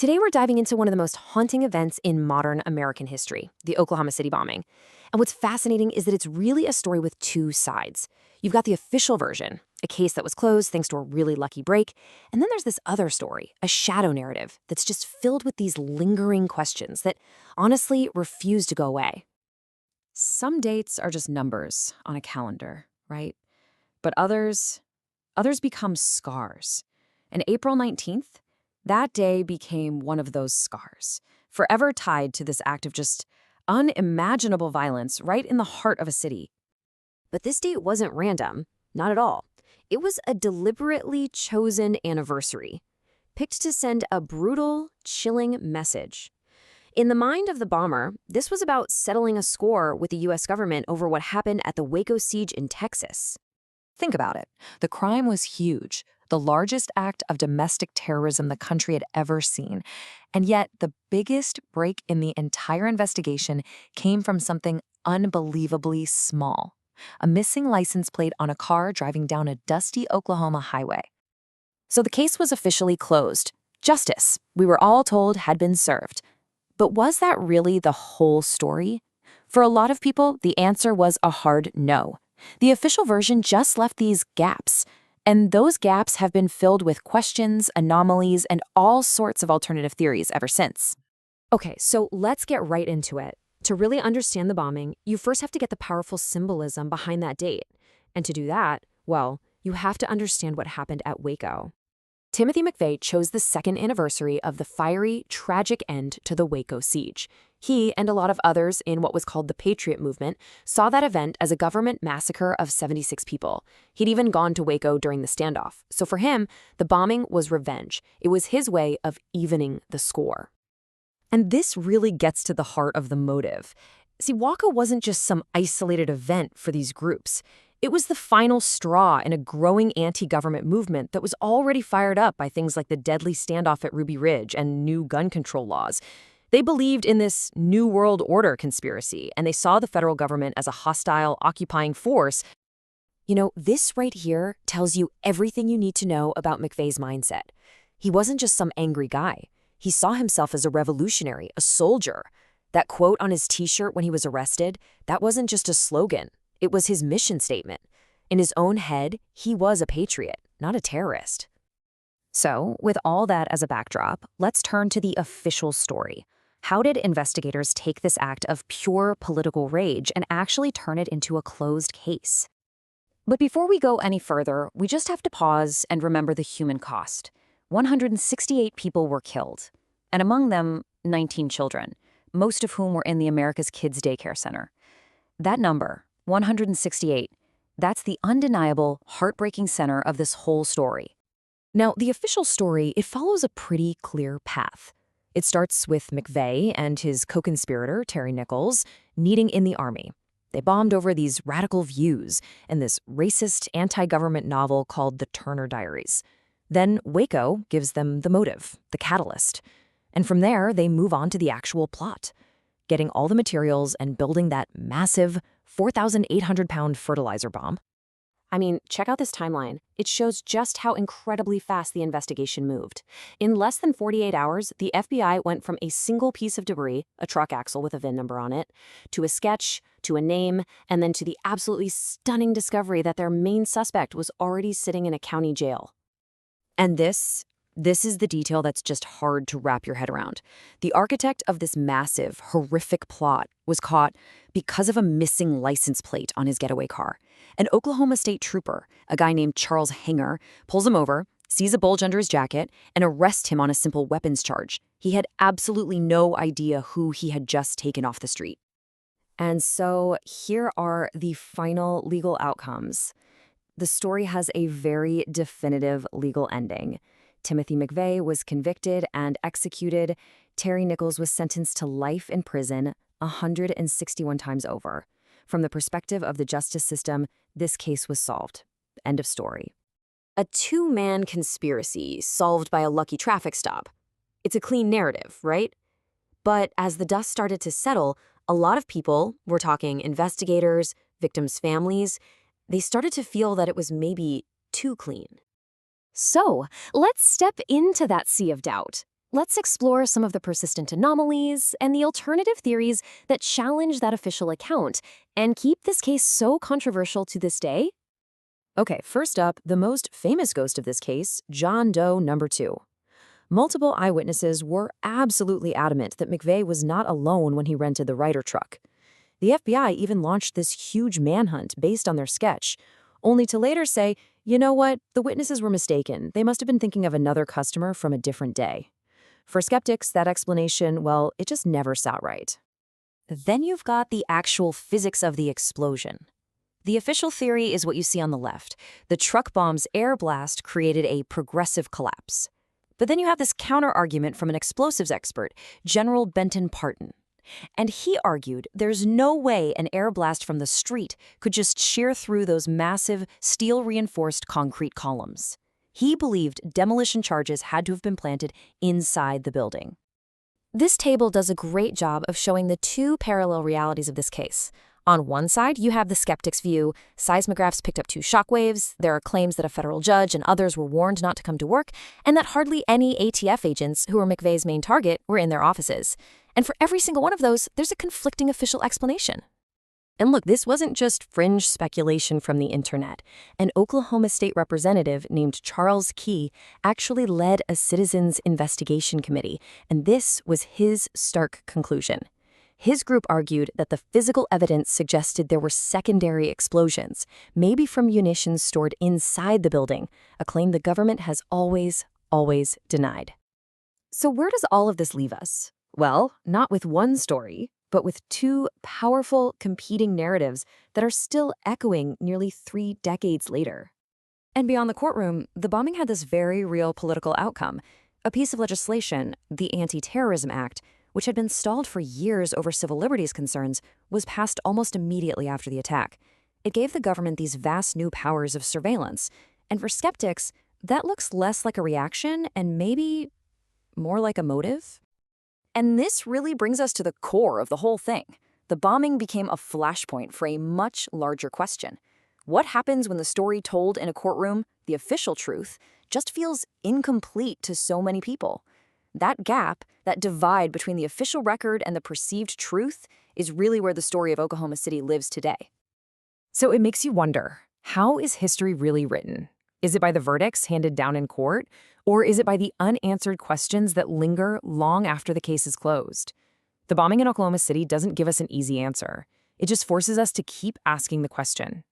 Today, we're diving into one of the most haunting events in modern American history, the Oklahoma City bombing. And what's fascinating is that it's really a story with two sides. You've got the official version, a case that was closed thanks to a really lucky break. And then there's this other story, a shadow narrative that's just filled with these lingering questions that honestly refuse to go away. Some dates are just numbers on a calendar, right? But others become scars. And April 19th, that day became one of those scars, forever tied to this act of just unimaginable violence right in the heart of a city. But this date wasn't random, not at all. It was a deliberately chosen anniversary, picked to send a brutal, chilling message. In the mind of the bomber, this was about settling a score with the U.S. government over what happened at the Waco siege in Texas. Think about it. The crime was huge, the largest act of domestic terrorism the country had ever seen. And yet, the biggest break in the entire investigation came from something unbelievably small: a missing license plate on a car driving down a dusty Oklahoma highway. So the case was officially closed. Justice, we were all told, had been served. But was that really the whole story? For a lot of people, the answer was a hard no. The official version just left these gaps. And those gaps have been filled with questions, anomalies, and all sorts of alternative theories ever since. Okay, so let's get right into it. To really understand the bombing, you first have to get the powerful symbolism behind that date. And to do that, well, you have to understand what happened at Waco. Timothy McVeigh chose the second anniversary of the fiery, tragic end to the Waco siege. He and a lot of others in what was called the Patriot Movement saw that event as a government massacre of 76 people. He'd even gone to Waco during the standoff. So for him, the bombing was revenge. It was his way of evening the score. And this really gets to the heart of the motive. See, Waco wasn't just some isolated event for these groups. It was the final straw in a growing anti-government movement that was already fired up by things like the deadly standoff at Ruby Ridge and new gun control laws. They believed in this New World Order conspiracy, and they saw the federal government as a hostile, occupying force. You know, this right here tells you everything you need to know about McVeigh's mindset. He wasn't just some angry guy. He saw himself as a revolutionary, a soldier. That quote on his T-shirt when he was arrested, that wasn't just a slogan. It was his mission statement. In his own head, he was a patriot, not a terrorist. So, with all that as a backdrop, let's turn to the official story. How did investigators take this act of pure political rage and actually turn it into a closed case? But before we go any further, we just have to pause and remember the human cost. 168 people were killed, and among them, 19 children, most of whom were in the America's Kids Daycare Center. That number, 168, that's the undeniable, heartbreaking center of this whole story. Now, the official story, it follows a pretty clear path. It starts with McVeigh and his co-conspirator, Terry Nichols, meeting in the Army. They bombed over these radical views in this racist, anti-government novel called The Turner Diaries. Then Waco gives them the motive, the catalyst. And from there, they move on to the actual plot, getting all the materials and building that massive 4,800-pound fertilizer bomb. I mean, check out this timeline. It shows just how incredibly fast the investigation moved. In less than 48 hours, the FBI went from a single piece of debris, a truck axle with a VIN number on it, to a sketch, to a name, and then to the absolutely stunning discovery that their main suspect was already sitting in a county jail. And this is the detail that's just hard to wrap your head around. The architect of this massive, horrific plot was caught because of a missing license plate on his getaway car. An Oklahoma State trooper, a guy named Charles Hanger, pulls him over, sees a bulge under his jacket, and arrests him on a simple weapons charge. He had absolutely no idea who he had just taken off the street. And so here are the final legal outcomes. The story has a very definitive legal ending. Timothy McVeigh was convicted and executed. Terry Nichols was sentenced to life in prison 161 times over. From the perspective of the justice system, this case was solved. End of story. A two-man conspiracy solved by a lucky traffic stop. It's a clean narrative, right? But as the dust started to settle, a lot of people, we're talking investigators, victims' families, they started to feel that it was maybe too clean. So, let's step into that sea of doubt. let's explore some of the persistent anomalies and the alternative theories that challenge that official account and keep this case so controversial to this day. Okay, first up, the most famous ghost of this case, John Doe number 2. Multiple eyewitnesses were absolutely adamant that McVeigh was not alone when he rented the Ryder truck. The FBI even launched this huge manhunt based on their sketch, only to later say, you know what, the witnesses were mistaken. They must have been thinking of another customer from a different day. For skeptics, that explanation, well, it just never sat right. Then you've got the actual physics of the explosion. The official theory is what you see on the left. The truck bomb's air blast created a progressive collapse. But then you have this counter-argument from an explosives expert, General Benton Parton. And he argued there's no way an air blast from the street could just shear through those massive, steel-reinforced concrete columns. He believed demolition charges had to have been planted inside the building. This table does a great job of showing the two parallel realities of this case. On one side, you have the skeptic's view. Seismographs picked up 2 shockwaves, there are claims that a federal judge and others were warned not to come to work, and that hardly any ATF agents who were McVeigh's main target were in their offices. And for every single one of those, there's a conflicting official explanation. And look, this wasn't just fringe speculation from the internet. An Oklahoma state representative named Charles Key actually led a citizens' investigation committee, and this was his stark conclusion. His group argued that the physical evidence suggested there were secondary explosions, maybe from munitions stored inside the building, a claim the government has always denied. So where does all of this leave us? Well, not with one story, but with 2 powerful, competing narratives that are still echoing nearly 3 decades later. And beyond the courtroom, the bombing had this very real political outcome. A piece of legislation, the Anti-Terrorism Act, which had been stalled for years over civil liberties concerns, was passed almost immediately after the attack. It gave the government these vast new powers of surveillance. And for skeptics, that looks less like a reaction and maybe more like a motive. And this really brings us to the core of the whole thing. The bombing became a flashpoint for a much larger question. What happens when the story told in a courtroom, the official truth, just feels incomplete to so many people? That gap, that divide between the official record and the perceived truth, is really where the story of Oklahoma City lives today. So it makes you wonder, how is history really written? Is it by the verdicts handed down in court, or is it by the unanswered questions that linger long after the case is closed? The bombing in Oklahoma City doesn't give us an easy answer. It just forces us to keep asking the question,